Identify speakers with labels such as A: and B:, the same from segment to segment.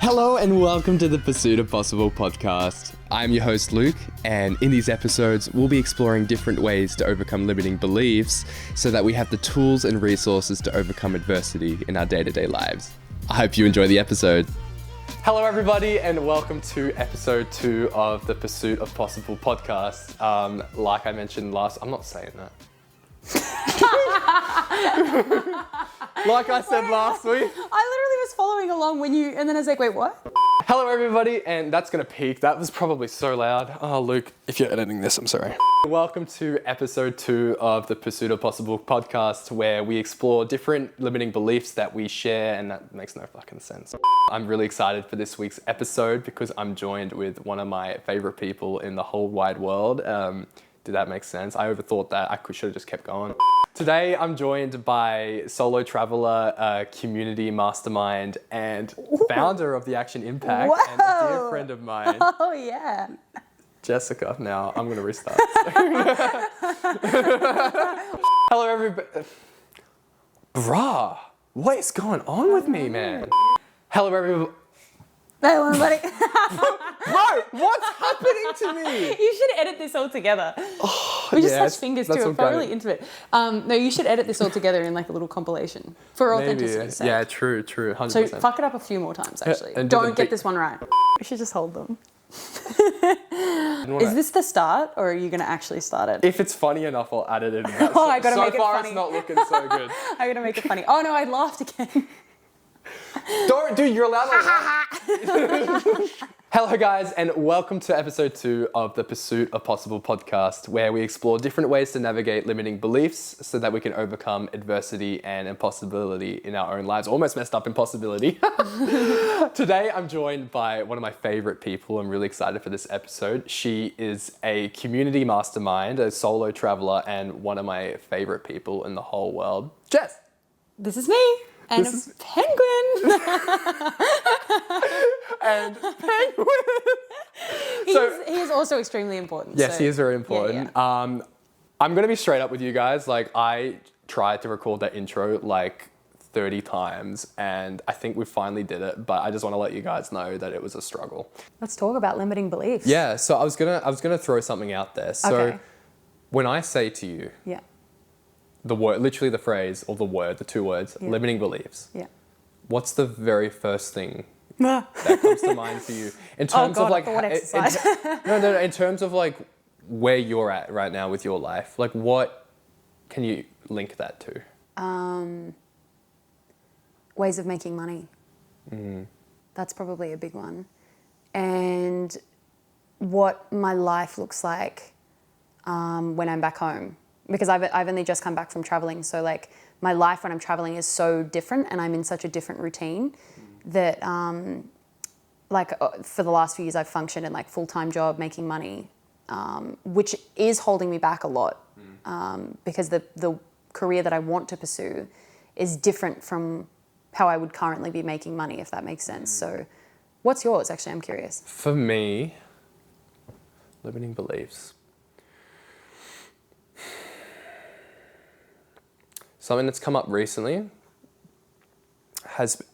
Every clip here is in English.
A: Hello and welcome to the Pursuit of Possible podcast. I'm your host Luke, and in these episodes we'll be exploring different ways to overcome limiting beliefs so that we have the tools and resources to overcome adversity in our day-to-day lives. I hope you enjoy the episode. Hello everybody and welcome to episode 2 of the Pursuit of Possible podcast. Like I mentioned I'm not saying that. Like I said last week.
B: I literally was following along and then I was like, wait, what?
A: Hello everybody, and that's gonna peak. That was probably so loud. Oh, Luke, if you're editing this, I'm sorry. Welcome to episode 2 of the Pursuit of Possible podcast, where we explore different limiting beliefs that we share, and that makes no fucking sense. I'm really excited for this week's episode because I'm joined with one of my favorite people in the whole wide world. Did that make sense? I overthought that. I should have just kept going. Today, I'm joined by solo traveler, community mastermind, and founder of the Action Impact,
B: Whoa.
A: and a dear friend of mine.
B: Oh, yeah.
A: Jessica. Now, I'm going to restart. Hello, everybody. Bruh, what is going on with me, man? Hello, everybody.
B: Hey, everybody.
A: Bro, what's happening to me?
B: You should edit this all together. We just touched fingers too. It felt really intimate. No, you should edit this all together in like a little compilation for authenticity's sake.
A: Yeah, true, 100%.
B: So fuck it up a few more times, actually.
A: And
B: Don't get this one right. We should just hold them. Is this the start, or are you going to actually start it?
A: If it's funny enough, I'll add it in.
B: Oh, I got to make it funny.
A: So far, it's not looking so good.
B: I got to make it funny. Oh no, I laughed again.
A: Don't, dude, you're allowed to laugh. Hello guys, and welcome to episode 2 of the Pursuit of Possible podcast, where we explore different ways to navigate limiting beliefs so that we can overcome adversity and impossibility in our own lives. Almost messed up impossibility. Today, I'm joined by one of my favorite people. I'm really excited for this episode. She is a community mastermind, a solo traveler, and one of my favorite people in the whole world. Jess.
B: This is me. And a penguin.
A: And penguin.
B: He is also extremely important.
A: Yes, he is very important.
B: Yeah.
A: I'm going to be straight up with you guys. Like, I tried to record that intro like 30 times, and I think we finally did it, but I just want to let you guys know that it was a struggle.
B: Let's talk about limiting beliefs.
A: Yeah, so I was gonna throw something out there. So
B: okay.
A: When I say to you,
B: yeah.
A: the word, literally the phrase or the word, the 2 words,
B: yeah.
A: limiting beliefs.
B: Yeah.
A: What's the very first thing that comes to mind for you in terms of like in terms of like where you're at right now with your life? Like, what can you link that to?
B: Ways of making money. That's probably a big one. And what my life looks like when I'm back home. Because I've only just come back from traveling, so like my life when I'm traveling is so different, and I'm in such a different routine that for the last few years I've functioned in like full-time job making money, which is holding me back a lot because the career that I want to pursue is different from how I would currently be making money, if that makes sense. So what's yours? Actually, I'm curious.
A: For me, limiting beliefs. Something that's come up recently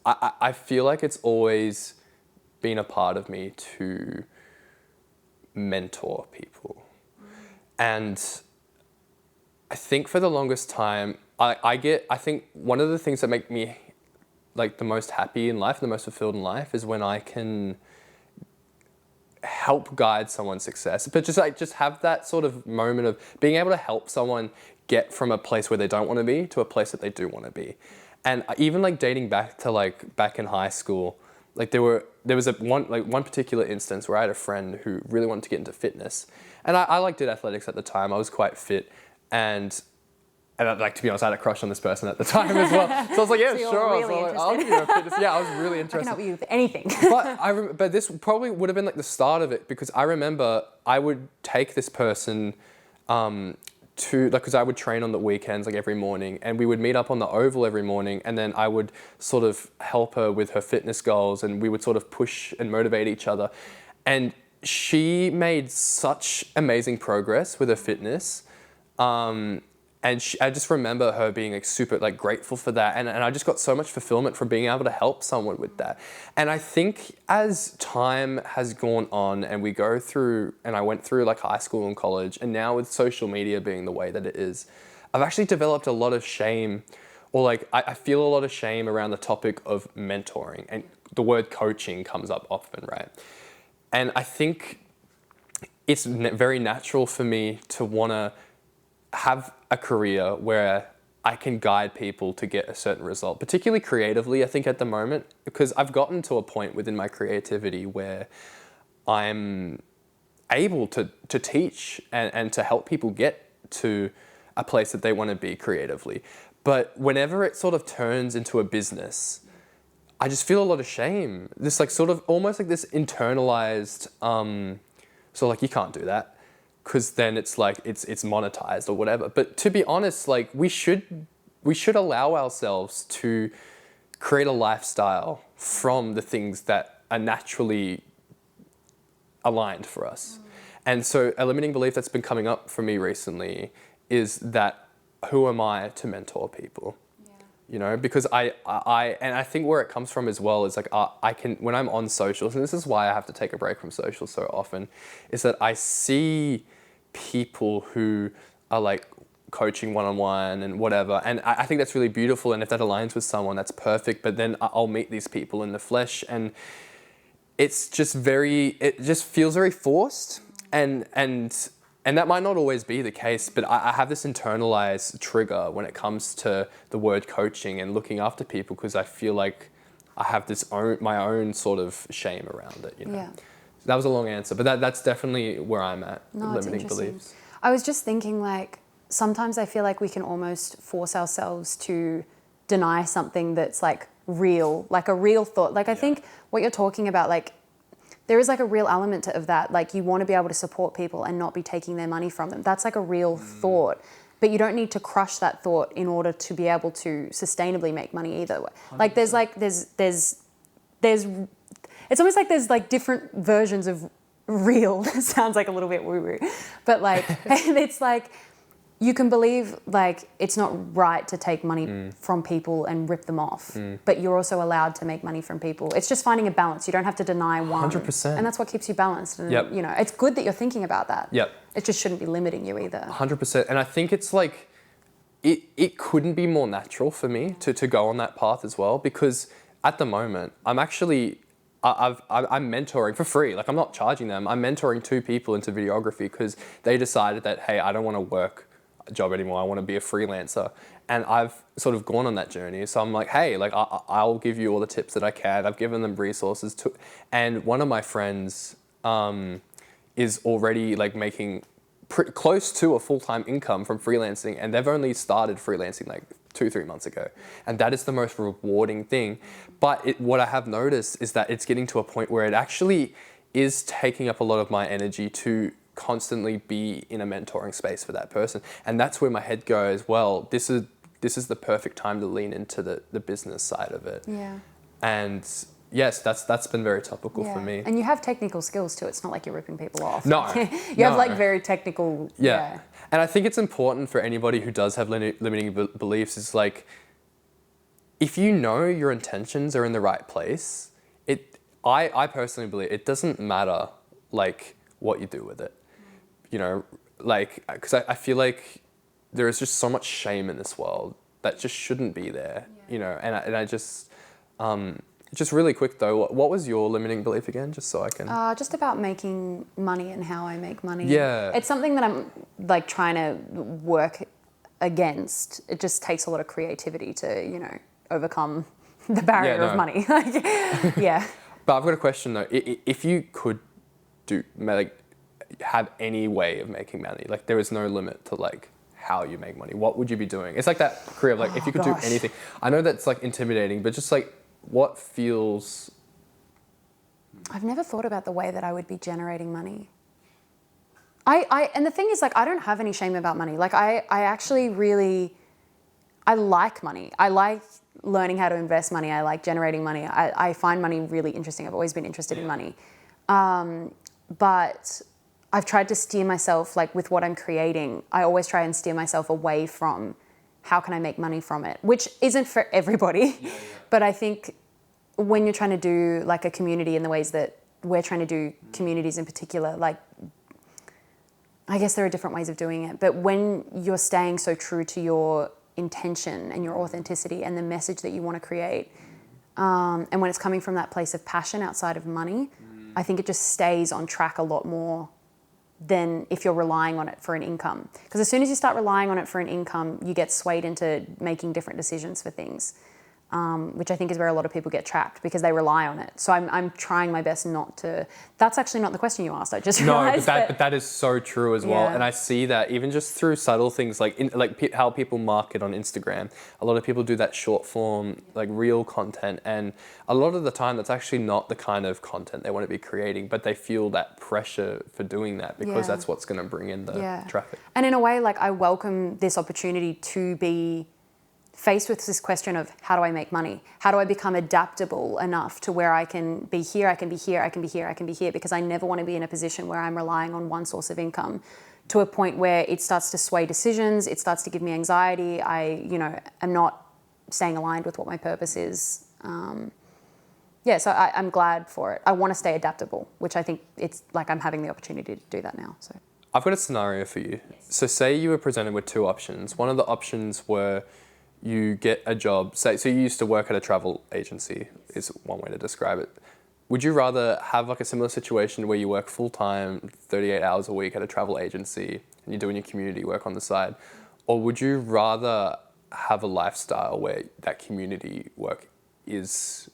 A: I feel like it's always been a part of me to mentor people. And I think for the longest time, I think one of the things that make me like the most happy in life, the most fulfilled in life, is when I can help guide someone's success. But just have that sort of moment of being able to help someone get from a place where they don't want to be to a place that they do want to be. And even like dating back to like back in high school, like there was one particular instance where I had a friend who really wanted to get into fitness, and I like did athletics at the time. I was quite fit, and like, to be honest, I had a crush on this person at the time as well. So I was like, yeah,
B: so
A: sure.
B: Really
A: I'll give you a fitness. Yeah, I was really interested.
B: I can help you with anything.
A: But this probably would have been like the start of it, because I remember I would take this person because I would train on the weekends, like every morning, and we would meet up on the oval every morning, and then I would sort of help her with her fitness goals, and we would sort of push and motivate each other. And she made such amazing progress with her fitness. And I just remember her being like super like grateful for that. And I just got so much fulfillment from being able to help someone with that. And I think as time has gone on and we go through, and I went through like high school and college, and now with social media being the way that it is, I've actually developed a lot of shame, or like I feel a lot of shame around the topic of mentoring, and the word coaching comes up often, right? And I think it's very natural for me to want to have a career where I can guide people to get a certain result, particularly creatively, I think at the moment, because I've gotten to a point within my creativity where I'm able to teach and to help people get to a place that they want to be creatively. But whenever it sort of turns into a business, I just feel a lot of shame. This like sort of almost like this internalized, so like you can't do that, because then it's like it's monetized or whatever. But to be honest, like we should allow ourselves to create a lifestyle from the things that are naturally aligned for us. And so a limiting belief that's been coming up for me recently is that who am I to mentor people? You know, because I think where it comes from as well is like I can, when I'm on socials, and this is why I have to take a break from social so often, is that I see people who are like coaching one-on-one and whatever, and I think that's really beautiful, and if that aligns with someone, that's perfect. But then I'll meet these people in the flesh, and it's just it just feels very forced, and that might not always be the case, but I have this internalized trigger when it comes to the word coaching and looking after people, because I feel like I have my own sort of shame around it, you know.
B: Yeah.
A: That was a long answer, but that's definitely where I'm at,
B: No,
A: limiting
B: it's
A: beliefs.
B: I was just thinking, like, sometimes I feel like we can almost force ourselves to deny something that's like real, like a real thought. Like, I think what you're talking about, like, there is like a real element of that. Like, you want to be able to support people and not be taking their money from them. That's like a real thought. But you don't need to crush that thought in order to be able to sustainably make money either. 100%. Like, there's it's almost like there's like different versions of real. That sounds like a little bit woo-woo. But like, it's like, you can believe like it's not right to take money from people and rip them off, but you're also allowed to make money from people. It's just finding a balance. You don't have to deny one.
A: 100%.
B: And that's what keeps you balanced. And
A: Yep.
B: you know, it's good that you're thinking about that.
A: Yep.
B: It just shouldn't be limiting you either.
A: 100%. And I think it's like, it couldn't be more natural for me to go on that path as well, because at the moment I'm actually, I'm mentoring for free. Like, I'm not charging them. I'm mentoring 2 people into videography because they decided that, hey, I don't want to work a job anymore. I want to be a freelancer. And I've sort of gone on that journey. So I'm like, hey, like I'll give you all the tips that I can. I've given them resources to, and one of my friends is already like making close to a full-time income from freelancing, and they've only started freelancing like 2-3 months ago. And that is the most rewarding thing. But what I have noticed is that it's getting to a point where it actually is taking up a lot of my energy to constantly be in a mentoring space for that person. And that's where my head goes, well, this is the perfect time to lean into the business side of it.
B: Yeah.
A: And yes, that's been very topical for me.
B: And you have technical skills too. It's not like you're ripping people off.
A: No.
B: You have like very technical.
A: Yeah. And I think it's important for anybody who does have limiting beliefs is like, if you know your intentions are in the right place, I personally believe it doesn't matter like what you do with it. You know, like, because I feel like there is just so much shame in this world that just shouldn't be there, you know, and I just really quick though, what was your limiting belief again, just so I can...
B: Just about making money and how I make money.
A: Yeah.
B: It's something that I'm like trying to work against. It just takes a lot of creativity to, you know, overcome the barrier of money. Yeah.
A: But I've got a question though. If you could have any way of making money, like there is no limit to like how you make money, what would you be doing? It's like that career of like, if you could do anything. I know that's like intimidating, but just like what feels...
B: I've never thought about the way that I would be generating money. And the thing is, like, I don't have any shame about money. Like, I actually really, I like money. I like learning how to invest money. I like generating money. I find money really interesting. I've always been interested in money. But I've tried to steer myself, like with what I'm creating, I always try and steer myself away from how can I make money from it, which isn't for everybody. Yeah. But I think when you're trying to do like a community in the ways that we're trying to do communities in particular, like, I guess there are different ways of doing it, but when you're staying so true to your intention and your authenticity and the message that you want to create, and when it's coming from that place of passion outside of money, I think it just stays on track a lot more than if you're relying on it for an income. Because as soon as you start relying on it for an income, you get swayed into making different decisions for things, which I think is where a lot of people get trapped because they rely on it. So I'm trying my best not to. That's actually not the question you asked. I just realized.
A: No, but that is so true as well.
B: Yeah.
A: And I see that even just through subtle things like how people market on Instagram. A lot of people do that short form, like real content. And a lot of the time that's actually not the kind of content they want to be creating, but they feel that pressure for doing that because that's what's going to bring in the traffic.
B: And in a way, like I welcome this opportunity to be faced with this question of how do I make money? How do I become adaptable enough to where I can be here, I can be here, I can be here, I can be here, because I never want to be in a position where I'm relying on one source of income to a point where it starts to sway decisions, it starts to give me anxiety. I'm not staying aligned with what my purpose is. So I'm glad for it. I want to stay adaptable, which I think it's like I'm having the opportunity to do that now. So
A: I've got a scenario for you. So say you were presented with two options. One of the options were you get a job, so you used to work at a travel agency, is one way to describe it. Would you rather have like a similar situation where you work full-time, 38 hours a week at a travel agency, and you're doing your community work on the side? Or would you rather have a lifestyle where that community work is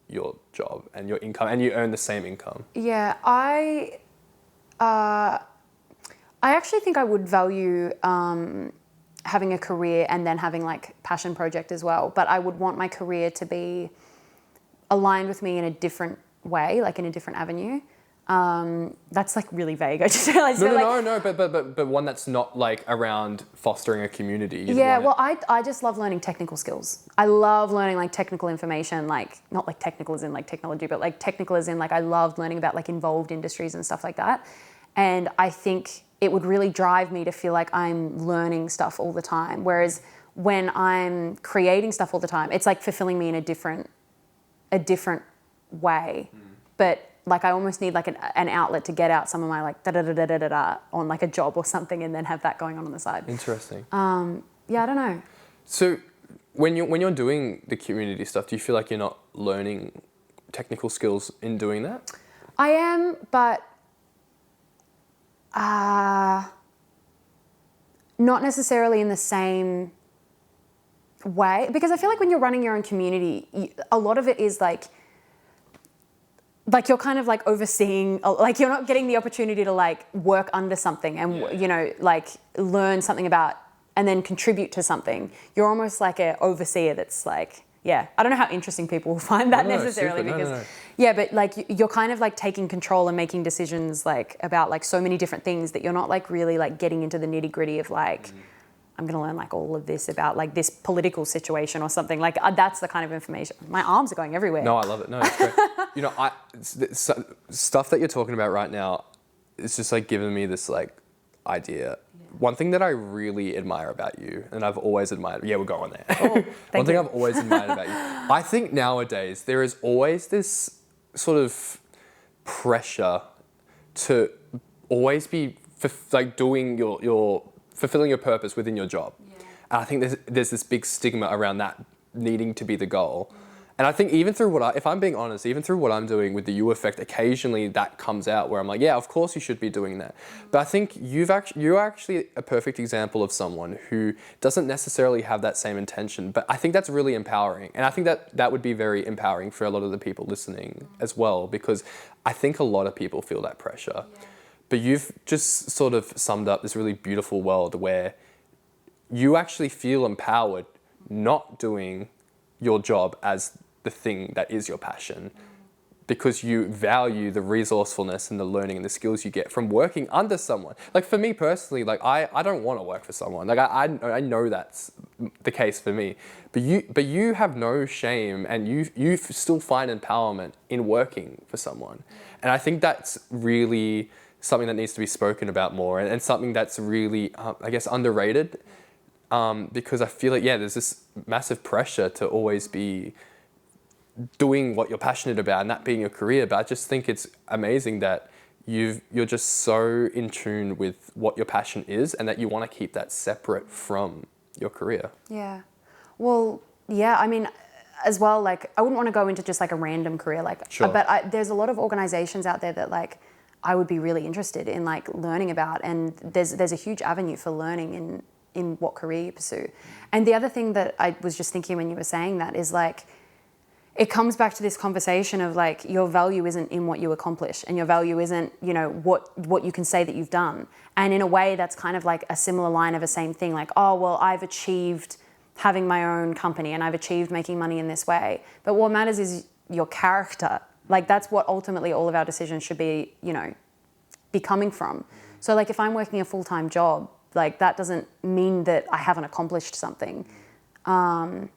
A: your job and your income, and you earn the same income?
B: Yeah, I actually think I would value having a career and then having like passion project as well. But I would want my career to be aligned with me in a different way, like in a different avenue. That's like really vague. I just realized.
A: No, but one that's not like around fostering a community.
B: I just love learning technical skills. I love learning like technical information, like not like technical as in like technology, but like technical as in like I loved learning about like involved industries and stuff like that. And I think it would really drive me to feel like I'm learning stuff all the time. Whereas when I'm creating stuff all the time, it's like fulfilling me in a different way. But like I almost need like an outlet to get out some of my like da-da-da-da-da-da on like a job or something and then have that going on the side.
A: Interesting.
B: I don't know.
A: So when you're doing the community stuff, do you feel like you're not learning technical skills in doing that?
B: I am, but not necessarily in the same way, because I feel like when you're running your own community, a lot of it is like you're kind of like overseeing, like you're not getting the opportunity to like work under something and like learn something about and then contribute to something. You're almost like an overseer that's like, I don't know how interesting people will find that necessarily. But like you're kind of like taking control and making decisions like about like so many different things that you're not like really like getting into the nitty gritty of like, I'm going to learn like all of this about like this political situation or something. Like that's the kind of information. My arms are going everywhere.
A: No, I love it. No, it's great. Stuff that you're talking about right now, it's just like giving me this like idea. One thing that I really admire about you, and I've always admired, we're going there. One thing I've always admired about you, I think nowadays there is always this sort of pressure to always be doing your fulfilling your purpose within your job. And I think there's this big stigma around that needing to be the goal. And I think even through if I'm being honest, even through what I'm doing with the You Effect, occasionally that comes out where I'm like, of course you should be doing that. But I think you're actually a perfect example of someone who doesn't necessarily have that same intention. But I think that's really empowering. And I think that would be very empowering for a lot of the people listening as well, because I think a lot of people feel that pressure. But you've just sort of summed up this really beautiful world where you actually feel empowered not doing your job as the thing that is your passion, because you value the resourcefulness and the learning and the skills you get from working under someone. Like for me personally, like I don't want to work for someone. Like I know that's the case for me, but you have no shame and you still find empowerment in working for someone. And I think that's really something that needs to be spoken about more, and something that's really, I guess, underrated. Because I feel like, there's this massive pressure to always be doing what you're passionate about and that being your career. But I just think it's amazing that you're just so in tune with what your passion is, and that you want to keep that separate from your career.
B: Yeah. Well, yeah, I mean, as well, like, I wouldn't want to go into just like a random career, like,
A: Sure.
B: but there's a lot of organizations out there that like I would be really interested in like learning about, and there's a huge avenue for learning in what career you pursue. And the other thing that I was just thinking when you were saying that is like, it comes back to this conversation of like, your value isn't in what you accomplish, and your value isn't, you know, what you can say that you've done. And in a way, that's kind of like a similar line of the same thing. Like, oh, well, I've achieved having my own company and I've achieved making money in this way. But what matters is your character. Like, that's what ultimately all of our decisions should be, you know, be coming from. So like, if I'm working a full-time job, like, that doesn't mean that I haven't accomplished something. And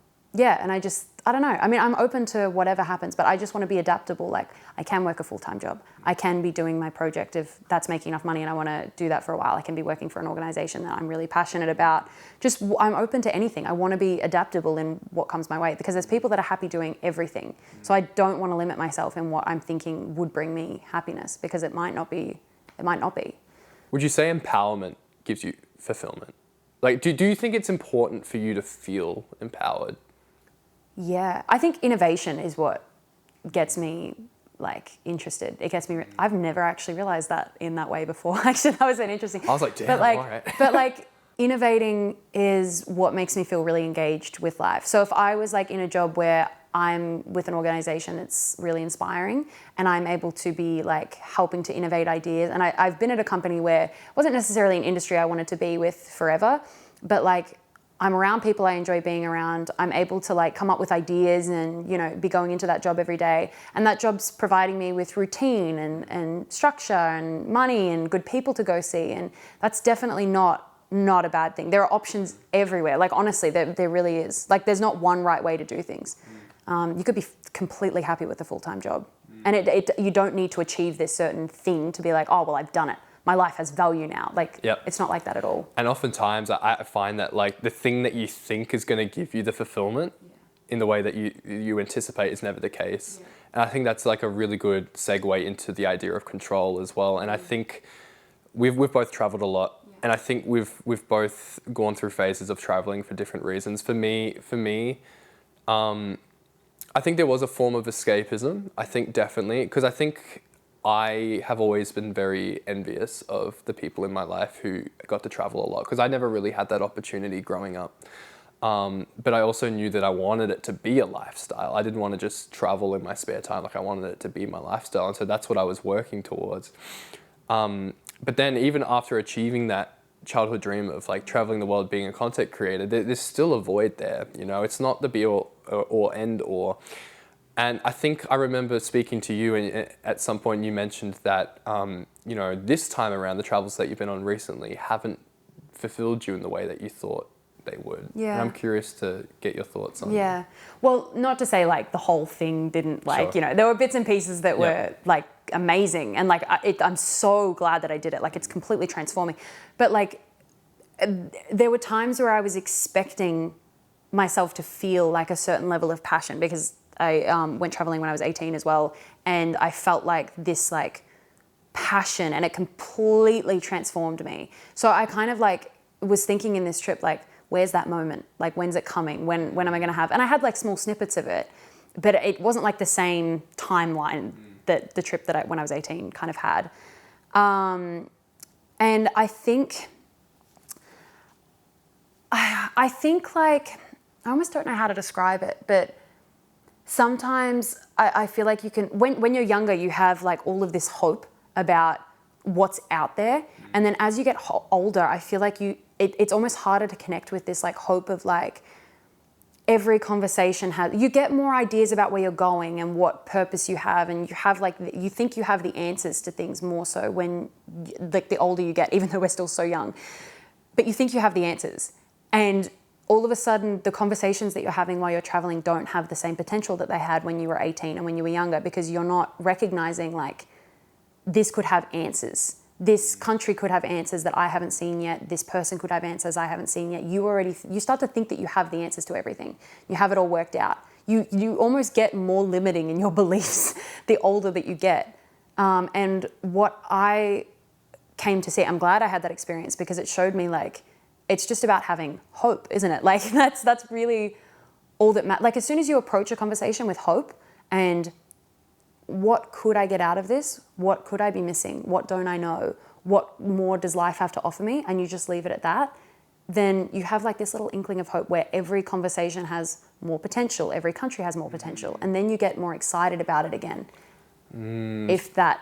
B: I don't know. I mean, I'm open to whatever happens, but I just want to be adaptable. Like, I can work a full-time job. I can be doing my project if that's making enough money and I want to do that for a while. I can be working for an organization that I'm really passionate about. I'm open to anything. I want to be adaptable in what comes my way, because there's people that are happy doing everything. So I don't want to limit myself in what I'm thinking would bring me happiness, because it might not be. It might not be.
A: Would you say empowerment gives you fulfillment? Like, do you think it's important for you to feel empowered?
B: Yeah, I think innovation is what gets me like interested. It gets me. I've never actually realized that in that way before. Actually, that was an interesting.
A: I was like, damn,
B: but like,
A: all right.
B: but like, innovating is what makes me feel really engaged with life. So if I was like in a job where I'm with an organization that's really inspiring, and I'm able to be like helping to innovate ideas, and I've been at a company where it wasn't necessarily an industry I wanted to be with forever, but like, I'm around people I enjoy being around. I'm able to like come up with ideas and, you know, be going into that job every day. And that job's providing me with routine and structure and money and good people to go see. And that's definitely not a bad thing. There are options everywhere. Like, honestly, there really is. Like, there's not one right way to do things. You could be completely happy with a full-time job. And you don't need to achieve this certain thing to be like, oh, well, I've done it. My life has value now. Like, It's not like that at all.
A: And oftentimes I find that like the thing that you think is going to give you the fulfillment in the way that you anticipate is never the case. And I think that's like a really good segue into the idea of control as well. And I think we've both traveled a lot. And I think we've both gone through phases of traveling for different reasons. For me, I think there was a form of escapism. I think definitely, because I think I have always been very envious of the people in my life who got to travel a lot, because I never really had that opportunity growing up. But I also knew that I wanted it to be a lifestyle. I didn't want to just travel in my spare time. Like, I wanted it to be my lifestyle. And so that's what I was working towards. But then even after achieving that childhood dream of like traveling the world, being a content creator, there's still a void there. You know, it's not the be all or end all. And I think I remember speaking to you, and at some point you mentioned that, you know, this time around, the travels that you've been on recently haven't fulfilled you in the way that you thought they would.
B: Yeah.
A: And I'm curious to get your thoughts on that.
B: Yeah. Well, not to say like the whole thing didn't like,
A: Sure.
B: you know, there were bits and pieces that were like amazing. And like, I'm so glad that I did it. Like, it's completely transforming. But like, there were times where I was expecting myself to feel like a certain level of passion, because I went traveling when I was 18 as well, and I felt like this like passion, and it completely transformed me. So I kind of like was thinking in this trip, like, where's that moment? Like, when's it coming? When am I going to have? And I had like small snippets of it, but it wasn't like the same timeline that the trip that when I was 18 kind of had. And I think like, I almost don't know how to describe it, but sometimes I feel like you can, when you're younger, you have like all of this hope about what's out there. And then as you get older, I feel like it's almost harder to connect with this like hope of like, every conversation you get more ideas about where you're going and what purpose you have. And you have like, you think you have the answers to things more so when like the older you get, even though we're still so young, but you think you have the answers. And all of a sudden, the conversations that you're having while you're traveling don't have the same potential that they had when you were 18 and when you were younger, because you're not recognizing like, this could have answers. this country could have answers that I haven't seen yet. This person could have answers I haven't seen yet. You start to think that you have the answers to everything. You have it all worked out. You almost get more limiting in your beliefs the older that you get. And what I came to see, I'm glad I had that experience because it showed me like, it's just about having hope, isn't it? Like that's really all that matters. Like as soon as you approach a conversation with hope and what could I get out of this? What could I be missing? What don't I know? What more does life have to offer me? And you just leave it at that. Then you have like this little inkling of hope where every conversation has more potential. Every country has more potential. And then you get more excited about it again. If that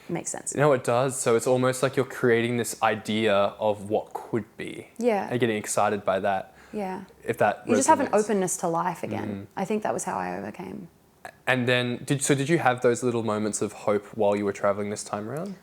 B: makes sense.
A: You know, it does. So it's almost like you're creating this idea of what could be.
B: Yeah.
A: And getting excited by that.
B: Yeah.
A: If that
B: You just have an
A: resonates.
B: openness to life again. I think that was how I overcame.
A: And then, did you have those little moments of hope while you were traveling this time around?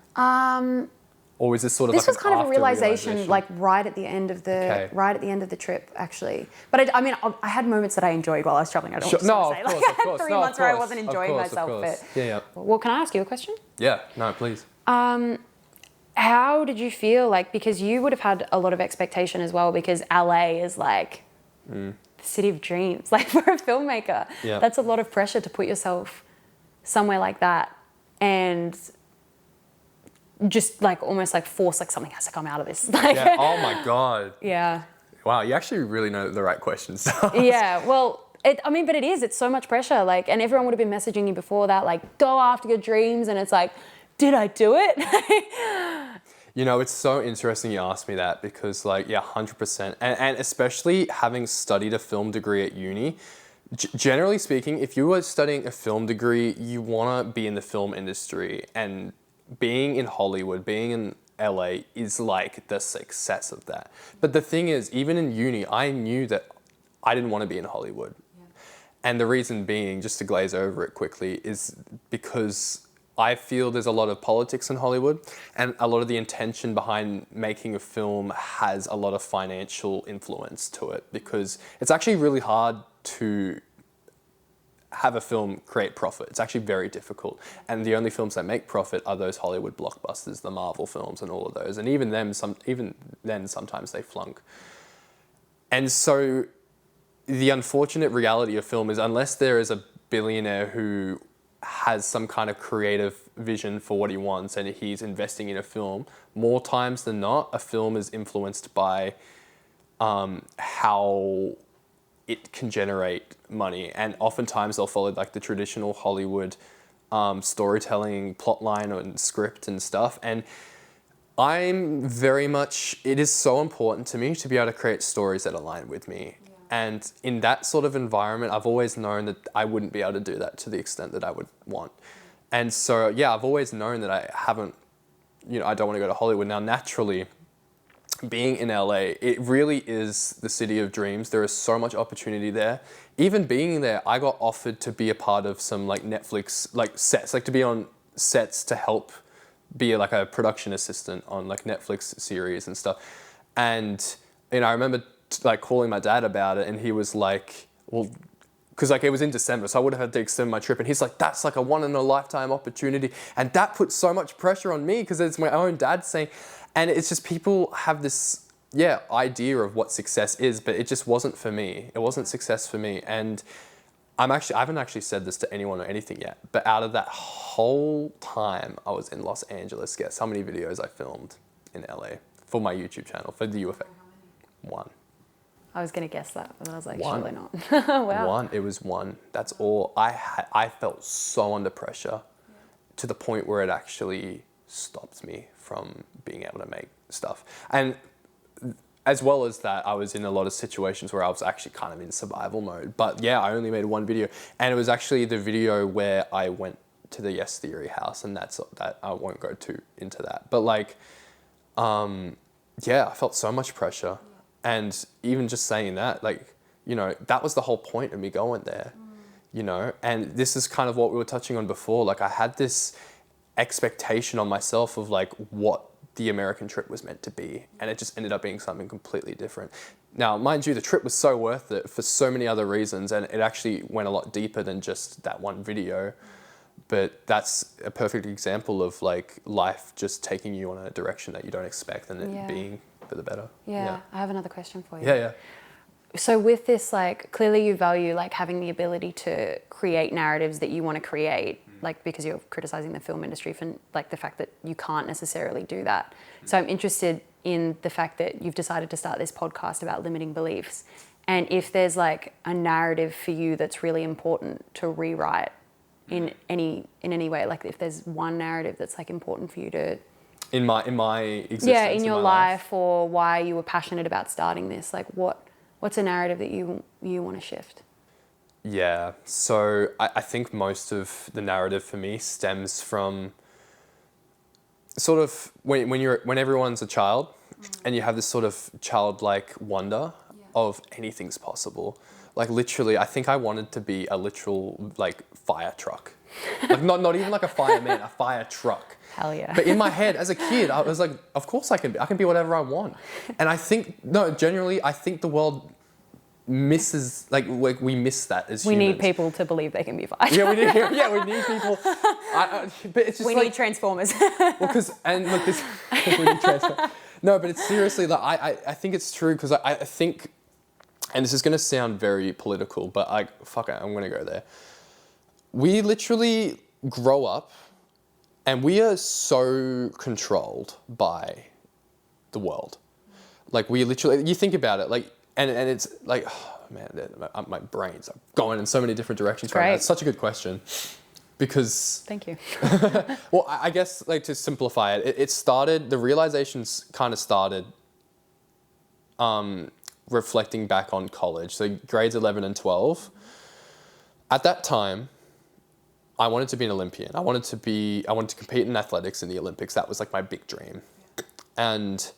A: Or was this sort of
B: This
A: like
B: was kind of a
A: after
B: realization, like right at the end of the trip, actually. But I had moments that I enjoyed while I was traveling. I don't want to say. Like I had 3 months where I wasn't enjoying myself. But
A: yeah.
B: Well, can I ask you a question?
A: Yeah. No, please.
B: How did you feel like, because you would have had a lot of expectation as well, because LA is like the city of dreams, like for a filmmaker.
A: Yeah.
B: That's a lot of pressure to put yourself somewhere like that and just like almost like force like something has to come out of this. Like,
A: Yeah. Oh my God.
B: Yeah.
A: Wow. You actually really know the right questions to ask.
B: Yeah. Well, but it is. It's so much pressure. Like, and everyone would have been messaging you before that, like, go after your dreams. And it's like, did I do it?
A: You know, it's so interesting you asked me that because, like, yeah, 100%. And especially having studied a film degree at uni, generally speaking, if you were studying a film degree, you want to be in the film industry. And being in Hollywood, being in LA is like the success of that. But the thing is, even in uni, I knew that I didn't want to be in Hollywood. Yeah. And the reason being, just to glaze over it quickly, is because I feel there's a lot of politics in Hollywood and a lot of the intention behind making a film has a lot of financial influence to it because it's actually really hard to have a film create profit. It's actually very difficult. And the only films that make profit are those Hollywood blockbusters, the Marvel films and all of those. And even then sometimes they flunk. And so the unfortunate reality of film is unless there is a billionaire who has some kind of creative vision for what he wants and he's investing in a film, more times than not, a film is influenced by how it can generate money. And oftentimes they'll follow like the traditional Hollywood storytelling plotline and script and stuff. And it is so important to me to be able to create stories that align with me. Yeah. And in that sort of environment, I've always known that I wouldn't be able to do that to the extent that I would want. And so, yeah, I've always known that I don't want to go to Hollywood. Now, naturally, being in LA, it really is the city of dreams. There is so much opportunity there. Even being there, I got offered to be a part of some like Netflix like sets, like to be on sets to help be like a production assistant on like Netflix series and stuff. And I remember like calling my dad about it, and he was like, well, because like it was in December, so I would have had to extend my trip. And he's like, that's like a one in a lifetime opportunity. And that put so much pressure on me because it's my own dad saying, and it's just people have this, idea of what success is, but it just wasn't for me. It wasn't success for me. And I haven't actually said this to anyone or anything yet, but out of that whole time I was in Los Angeles, guess how many videos I filmed in LA for my YouTube channel, for the UFA? One.
B: I was going to guess that, but then I was like,
A: One.
B: surely not. Wow.
A: One. It was one. That's all. I felt so under pressure to the point where it actually stopped me from being able to make stuff. And as well as that, I was in a lot of situations where I was actually kind of in survival mode. But yeah, I only made one video. And it was actually the video where I went to the Yes Theory house, and that I won't go into that. But like, I felt so much pressure. And even just saying that, like, that was the whole point of me going there, and this is kind of what we were touching on before. Like I had this expectation on myself of like what the American trip was meant to be. And it just ended up being something completely different. Now, mind you, the trip was so worth it for so many other reasons. And it actually went a lot deeper than just that one video. But that's a perfect example of like life just taking you on a direction that you don't expect and it being for the better.
B: Yeah. I have another question for you.
A: Yeah.
B: So with this, like, clearly you value like having the ability to create narratives that you want to create, like, because you're criticizing the film industry for like the fact that you can't necessarily do that. So I'm interested in the fact that you've decided to start this podcast about limiting beliefs. And if there's like a narrative for you that's really important to rewrite in any way, like if there's one narrative that's like important for you to
A: in my existence,
B: in your life, or why you were passionate about starting this, like what's a narrative that you want to shift?
A: Yeah, so I think most of the narrative for me stems from sort of when everyone's a child and you have this sort of childlike wonder of anything's possible. Like literally, I think I wanted to be a literal like fire truck. Like not even like a fireman, a fire truck.
B: Hell yeah.
A: But in my head as a kid, I was like, of course I can be whatever I want. And I think, generally, I think the world misses, like we miss that as
B: we
A: humans.
B: need people to believe they can be fired.
A: We need people. But it's just
B: we need Transformers.
A: Well, because, and look, this, we need Transformers. No, but it's seriously, like, I think it's true because I think, and this is going to sound very political, but fuck it, I'm going to go there. We literally grow up and we are so controlled by the world. Like we literally, you think about it, like, and it's like, oh man, my brain's going in so many different directions right now. It's such a good question because...
B: Thank you.
A: Well, I guess like to simplify it, it started, the realizations kind of started reflecting back on college. So grades 11 and 12. At that time, I wanted to be an Olympian. I wanted to compete in athletics in the Olympics. That was like my big dream. And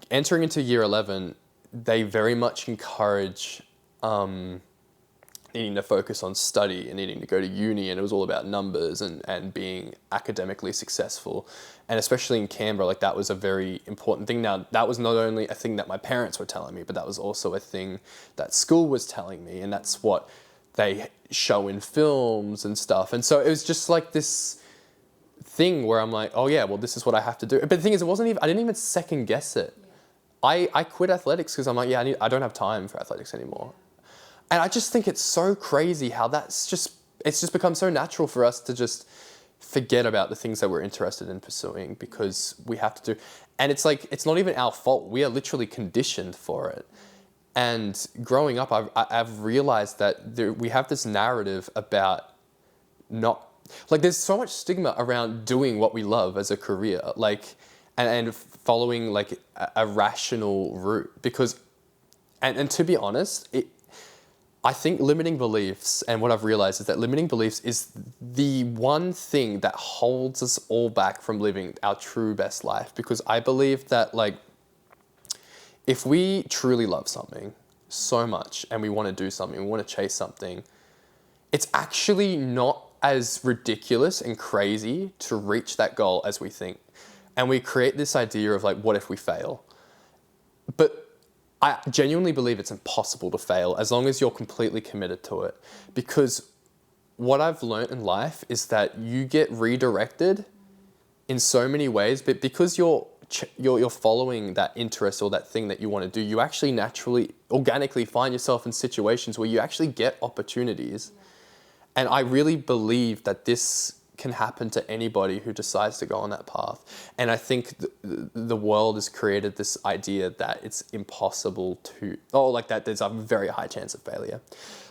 A: entering into year 11, they very much encourage needing to focus on study and needing to go to uni, and it was all about numbers and being academically successful. And especially in Canberra, like that was a very important thing. Now, that was not only a thing that my parents were telling me, but that was also a thing that school was telling me, and that's what they show in films and stuff. And so it was just like this thing where I'm like, oh yeah, well, this is what I have to do. But the thing is, I didn't even second guess it. I quit athletics because I'm like, yeah, I don't have time for athletics anymore. And I just think it's so crazy how it's just become so natural for us to just forget about the things that we're interested in pursuing because we have to do. And it's like, it's not even our fault. We are literally conditioned for it. And growing up, I've realized that we have this narrative about there's so much stigma around doing what we love as a career, like, and following like a rational route because, and to be honest, I think limiting beliefs, and what I've realized is that limiting beliefs is the one thing that holds us all back from living our true best life. Because I believe that like, if we truly love something so much and we want to do something, we want to chase something, it's actually not as ridiculous and crazy to reach that goal as we think. And we create this idea of like, what if we fail? But I genuinely believe it's impossible to fail as long as you're completely committed to it. Because what I've learned in life is that you get redirected in so many ways, but because you're following that interest or that thing that you want to do, you actually naturally, organically find yourself in situations where you actually get opportunities. And I really believe that this can happen to anybody who decides to go on that path. And I think the world has created this idea that it's impossible that there's a very high chance of failure.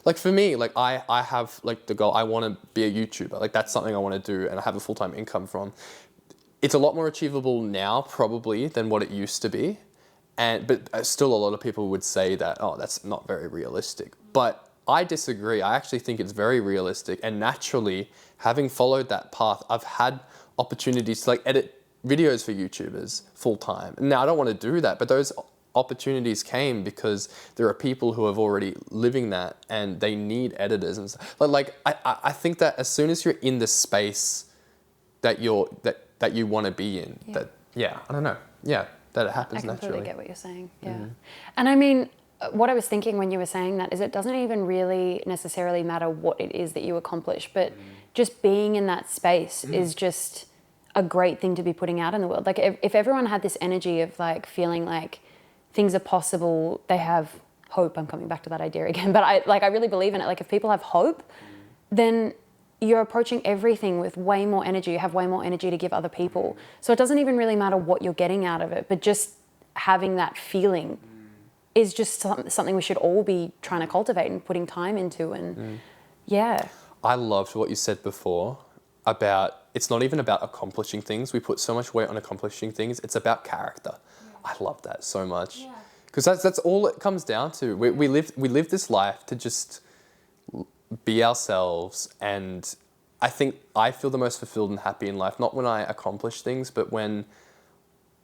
A: Like for me, like I have like the goal, I want to be a YouTuber. Like that's something I want to do and I have a full-time income from. It's a lot more achievable now probably than what it used to be. But still a lot of people would say that, oh, that's not very realistic. But I disagree. I actually think it's very realistic, and naturally, having followed that path, I've had opportunities to like edit videos for YouTubers full time. Now I don't want to do that, but those opportunities came because there are people who have already living that and they need editors and stuff. Like I think that as soon as you're in the space that you want to be in, that it happens naturally.
B: I completely get what you're saying. Yeah. Mm-hmm. And I mean, what I was thinking when you were saying that is it doesn't even really necessarily matter what it is that you accomplish, but just being in that space is just a great thing to be putting out in the world. Like if everyone had this energy of like feeling like things are possible, they have hope. I'm coming back to that idea again, but I really believe in it. Like if people have hope, then you're approaching everything with way more energy. You have way more energy to give other people. So it doesn't even really matter what you're getting out of it, but just having that feeling is just something we should all be trying to cultivate and putting time into. And yeah.
A: I loved what you said before about it's not even about accomplishing things. We put so much weight on accomplishing things. It's about character. I love that so much. Because that's all it comes down to. We live this life to just be ourselves, and I think I feel the most fulfilled and happy in life, not when I accomplish things, but when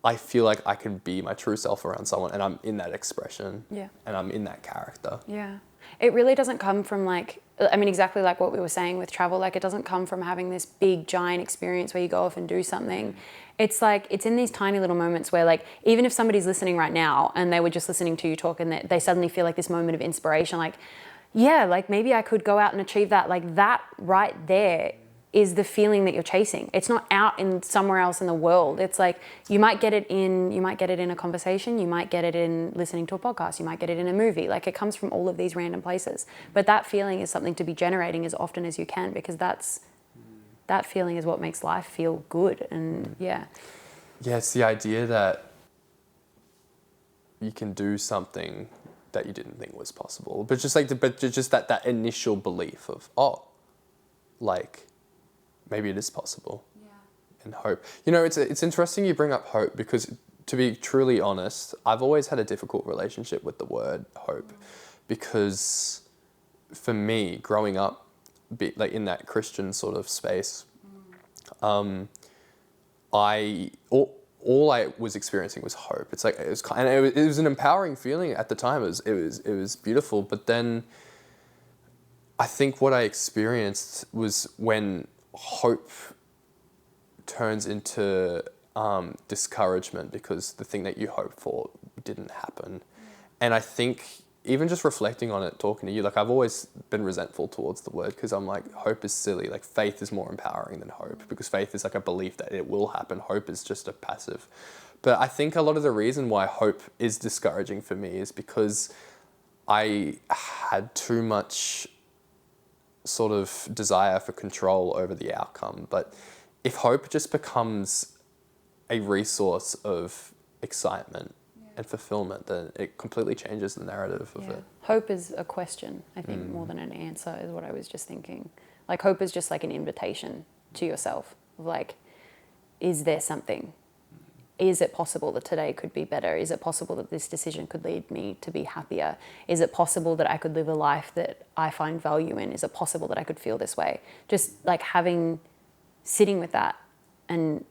A: I feel like I can be my true self around someone and I'm in that expression and I'm in that character.
B: Yeah. It really doesn't come from like, I mean, exactly like what we were saying with travel, like it doesn't come from having this big giant experience where you go off and do something. It's like, it's in these tiny little moments where like, even if somebody's listening right now and they were just listening to you talk and they suddenly feel like this moment of inspiration, like, yeah, like maybe I could go out and achieve that. Like that right there is the feeling that you're chasing. It's not out in somewhere else in the world. It's like you might get it in a conversation, you might get it in listening to a podcast, you might get it in a movie. Like it comes from all of these random places. But that feeling is something to be generating as often as you can, because that feeling is what makes life feel good. And yeah.
A: Yeah, it's the idea that you can do something that you didn't think was possible, but just like that initial belief of like maybe it is possible, and hope. You know, it's interesting you bring up hope, because to be truly honest, I've always had a difficult relationship with the word hope, because for me, growing up, like in that Christian sort of space, all I was experiencing was hope. It's like it was an empowering feeling at the time. It was beautiful. But then I think what I experienced was when hope turns into discouragement because the thing that you hoped for didn't happen. And I think even just reflecting on it, talking to you, like I've always been resentful towards the word, because I'm like, hope is silly. Like faith is more empowering than hope, because faith is like a belief that it will happen. Hope is just a passive. But I think a lot of the reason why hope is discouraging for me is because I had too much sort of desire for control over the outcome. But if hope just becomes a resource of excitement and fulfillment, then it completely changes the narrative of it.
B: Hope is a question, I think, more than an answer, is what I was just thinking. Like hope is just like an invitation to yourself of like, is there something? Is it possible that today could be better? Is it possible that this decision could lead me to be happier? Is it possible that I could live a life that I find value in? Is it possible that I could feel this way? Just like sitting with that and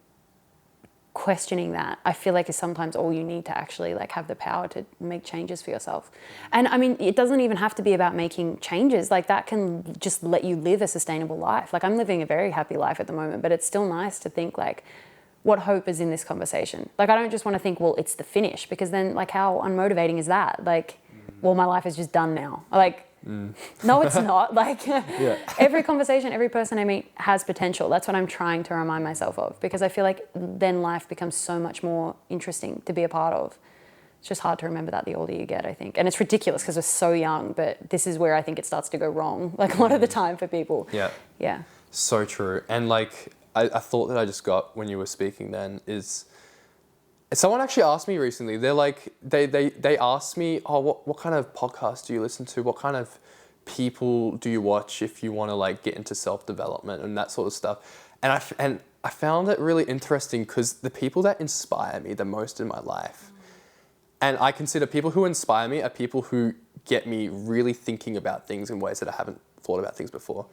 B: questioning that, I feel like is sometimes all you need to actually like have the power to make changes for yourself. And I mean, it doesn't even have to be about making changes. Like that can just let you live a sustainable life. Like I'm living a very happy life at the moment, but it's still nice to think like, what hope is in this conversation? Like I don't just want to think, well, it's the finish, because then like how unmotivating is that? Like, well, my life is just done now. Like, no, it's not. Like every conversation, every person I meet has potential. That's what I'm trying to remind myself of, because I feel like then life becomes so much more interesting to be a part of. It's just hard to remember that the older you get, I think. And it's ridiculous because we're so young, but this is where I think it starts to go wrong, like a lot of the time for people. Yeah.
A: So true. And like, I thought that I just got when you were speaking then is, someone actually asked me recently, they're like, they asked me, what kind of podcast do you listen to? What kind of people do you watch if you want to like get into self-development and that sort of stuff? And I found it really interesting, because the people that inspire me the most in my life, and I consider people who inspire me are people who get me really thinking about things in ways that I haven't thought about things before.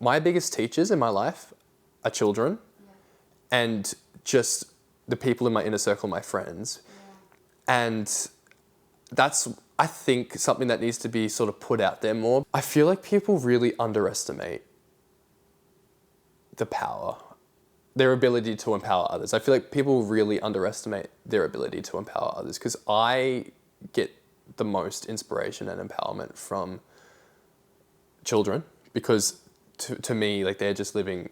A: My biggest teachers in my life are children and just the people in my inner circle, my friends. And that's, I think, something that needs to be sort of put out there more. I feel like people really underestimate the power, their ability to empower others. I feel like people really underestimate their ability to empower others, because I get the most inspiration and empowerment from children, because to me, like they're just living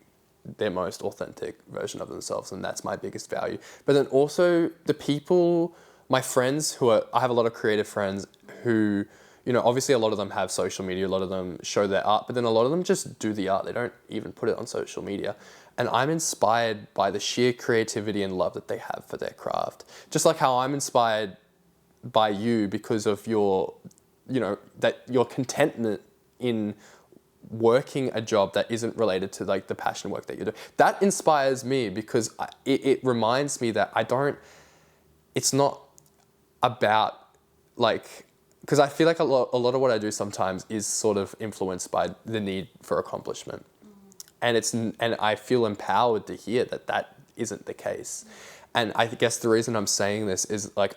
A: their most authentic version of themselves, and that's my biggest value. But then also the people, my friends I have a lot of creative friends who, you know, obviously a lot of them have social media, a lot of them show their art, but then a lot of them just do the art. They don't even put it on social media. And I'm inspired by the sheer creativity and love that they have for their craft. Just like how I'm inspired by you because of your, you know, that your contentment in working a job that isn't related to like the passion work that you do. That inspires me because it reminds me that it's not about like, because I feel like a lot of what I do sometimes is sort of influenced by the need for accomplishment. And I feel empowered to hear that isn't the case. And I guess the reason I'm saying this is like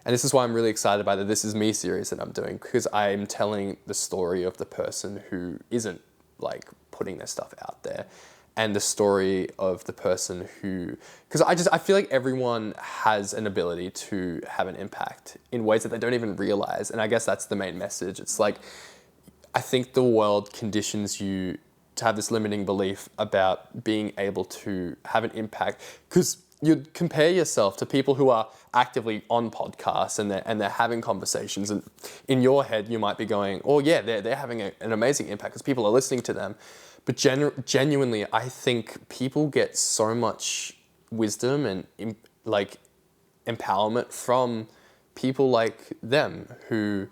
A: and this is why I'm really excited by the This Is Me series that I'm doing, because I'm telling the story of the person who isn't like putting their stuff out there, and the story of the person who, because I feel like everyone has an ability to have an impact in ways that they don't even realize. And I guess that's the main message. It's like, I think the world conditions you to have this limiting belief about being able to have an impact, because you compare yourself to people who are actively on podcasts and they're having conversations, and in your head you might be going, oh yeah, they're having an amazing impact because people are listening to them. But genuinely, I think people get so much wisdom and like empowerment from people like them who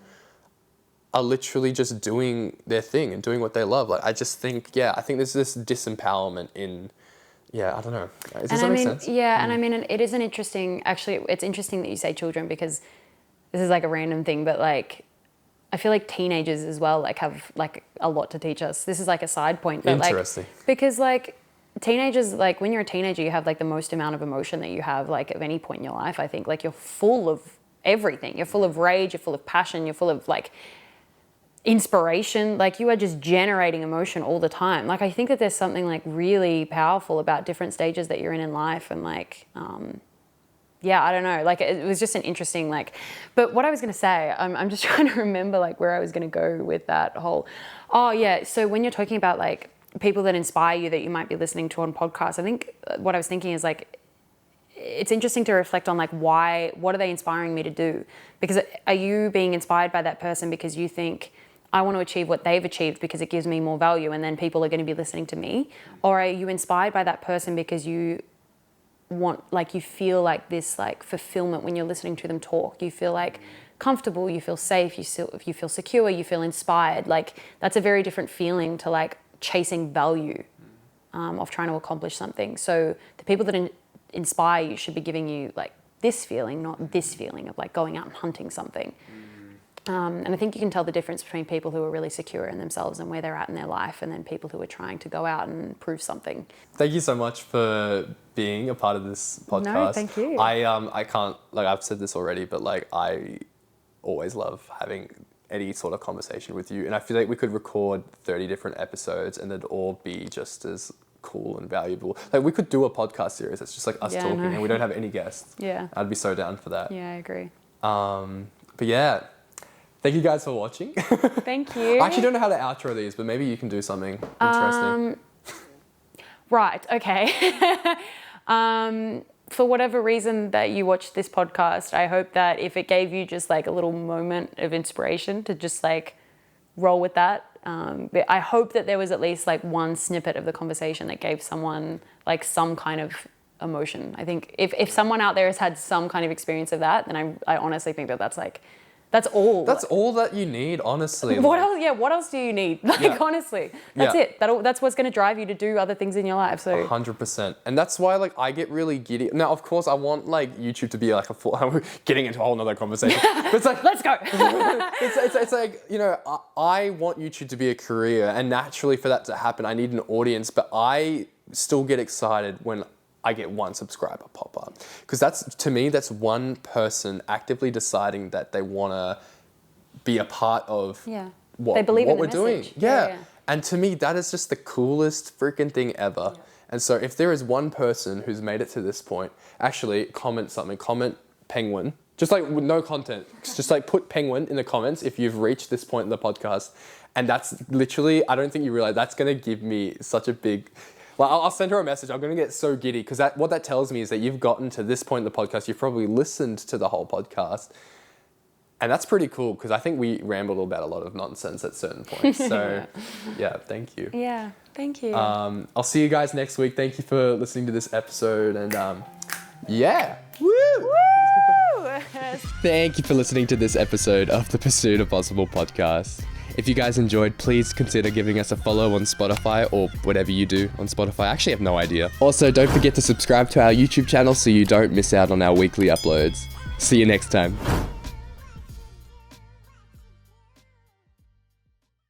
A: are literally just doing their thing and doing what they love. Like I think there's this disempowerment in, I don't know. Does that make sense?
B: Yeah, and I mean, it is an interesting, actually, it's interesting that you say children, because this is like a random thing, but like, I feel like teenagers as well, like have like a lot to teach us. This is like a side point, but
A: interesting.
B: Like, because like teenagers, like when you're a teenager, you have like the most amount of emotion that you have like at any point in your life. I think like you're full of everything. You're full of rage, you're full of passion, you're full of like inspiration, like you are just generating emotion all the time. Like I think that there's something like really powerful about different stages that you're in life, and like I don't know, like it was just an interesting like, but what I was going to say, I'm just trying to remember like where I was going to go with that whole, so when you're talking about like people that inspire you that you might be listening to on podcasts, I think what I was thinking is like, it's interesting to reflect on like what are they inspiring me to do? Because are you being inspired by that person because you think, I want to achieve what they've achieved because it gives me more value and then people are going to be listening to me? Or are you inspired by that person because you want, like you feel like this like fulfillment when you're listening to them talk? You feel like comfortable, you feel safe, you feel secure, you feel inspired. Like that's a very different feeling to like chasing value of trying to accomplish something. So the people that inspire you should be giving you like this feeling, not this feeling of like going out and hunting something. And I think you can tell the difference between people who are really secure in themselves and where they're at in their life, and then people who are trying to go out and prove something.
A: Thank you so much for being a part of this podcast.
B: No, thank you.
A: I can't, like I've said this already, but like I always love having any sort of conversation with you, and I feel like we could record 30 different episodes and they'd all be just as cool and valuable. Like we could do a podcast series that's just like us talking and we don't have any guests.
B: Yeah.
A: I'd be so down for that.
B: Yeah, I agree.
A: But yeah, thank you guys for watching.
B: Thank you.
A: I actually don't know how to outro these, but maybe you can do something interesting.
B: Right, okay. For whatever reason that you watched this podcast, I hope that if it gave you just like a little moment of inspiration to just like roll with that. But I hope that there was at least like one snippet of the conversation that gave someone like some kind of emotion. I think if someone out there has had some kind of experience of that, then I honestly think that that's all.
A: That's all that you need, honestly.
B: What else? Yeah, what else do you need? Honestly, that's it. That's what's going to drive you to do other things in your life. So
A: 100%. And that's why like I get really giddy. Now, of course, I want like YouTube to be like a full, getting into a whole nother conversation. But it's like,
B: let's go.
A: it's like, you know, I want YouTube to be a career, and naturally for that to happen, I need an audience, but I still get excited when I get one subscriber pop up, because to me that's one person actively deciding that they want to be a part of what we're doing. Yeah. And to me that is just the coolest freaking thing ever. Yeah. And so if there is one person who's made it to this point, actually comment penguin, just like with no content, just like put penguin in the comments if you've reached this point in the podcast, And that's literally, I don't think you realize, that's going to give me such a big, well, I'll send her a message. I'm going to get so giddy because what that tells me is that you've gotten to this point in the podcast. You've probably listened to the whole podcast. And that's pretty cool because I think we rambled about a lot of nonsense at certain points. So yeah, thank you.
B: Yeah, thank you.
A: I'll see you guys next week. Thank you for listening to this episode. And yeah. Woo!
B: Woo!
A: Thank you for listening to this episode of the Pursuit of Possible podcast. If you guys enjoyed, please consider giving us a follow on Spotify or whatever you do on Spotify. I actually have no idea. Also, don't forget to subscribe to our YouTube channel so you don't miss out on our weekly uploads. See you next time.